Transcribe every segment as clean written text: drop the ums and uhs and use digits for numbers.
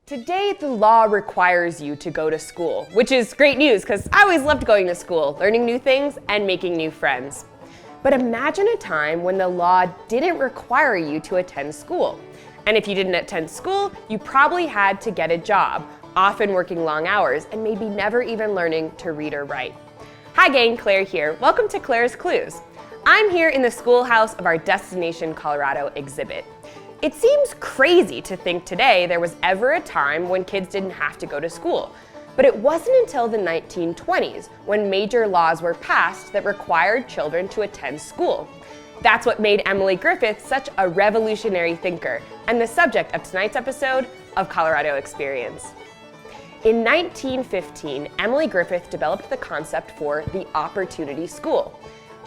Today, the law requires you to go to school, which is great news because I always loved going to school, learning new things and making new friends. But imagine a time when the law didn't require you to attend school. And if you didn't attend school, you probably had to get a job, often working long hours and maybe never even learning to read or write. Hi gang, Claire here. Welcome to Claire's Clues. I'm here in the schoolhouse of our Destination Colorado exhibit. It seems crazy to think today there was ever a time when kids didn't have to go to school. But it wasn't until the 1920s when major laws were passed that required children to attend school. That's what made Emily Griffith such a revolutionary thinker and the subject of tonight's episode of Colorado Experience. In 1915, Emily Griffith developed the concept for the Opportunity School.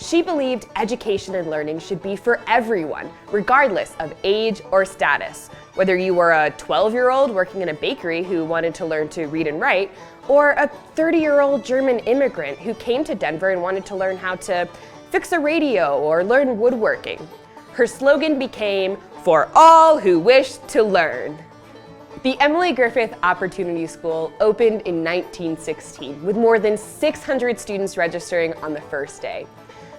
She believed education and learning should be for everyone, regardless of age or status. Whether you were a 12-year-old working in a bakery who wanted to learn to read and write, or a 30-year-old German immigrant who came to Denver and wanted to learn how to fix a radio or learn woodworking. Her slogan became, "For all who wish to learn." The Emily Griffith Opportunity School opened in 1916, with more than 600 students registering on the first day.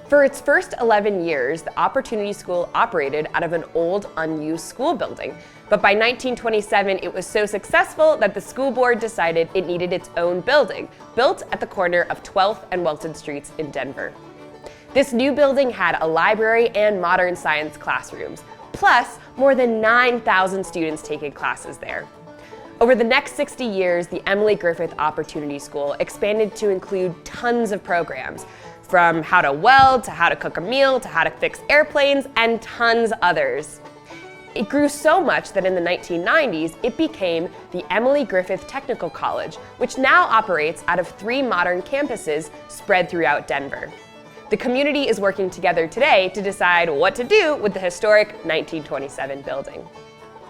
For its first 11 years, the Opportunity School operated out of an old, unused school building. But by 1927, it was so successful that the school board decided it needed its own building, built at the corner of 12th and Welton Streets in Denver. This new building had a library and modern science classrooms, plus more than 9,000 students taking classes there. Over the next 60 years, the Emily Griffith Opportunity School expanded to include tons of programs, from how to weld, to how to cook a meal, to how to fix airplanes, and tons others. It grew so much that in the 1990s, it became the Emily Griffith Technical College, which now operates out of 3 modern campuses spread throughout Denver. The community is working together today to decide what to do with the historic 1927 building.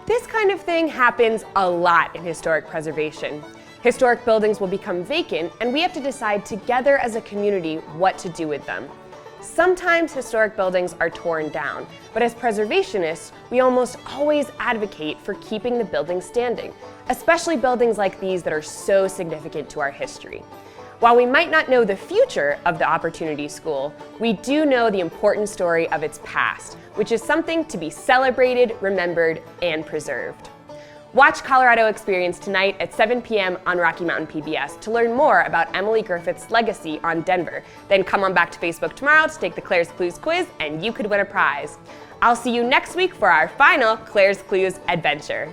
This kind of thing happens a lot in historic preservation. Historic buildings will become vacant, and we have to decide together as a community what to do with them. Sometimes historic buildings are torn down, but as preservationists, we almost always advocate for keeping the buildings standing, especially buildings like these that are so significant to our history. While we might not know the future of the Opportunity School, we do know the important story of its past, which is something to be celebrated, remembered, and preserved. Watch Colorado Experience tonight at 7 p.m. on Rocky Mountain PBS to learn more about Emily Griffith's legacy on Denver. Then come on back to Facebook tomorrow to take the Claire's Clues quiz and you could win a prize. I'll see you next week for our final Claire's Clues adventure.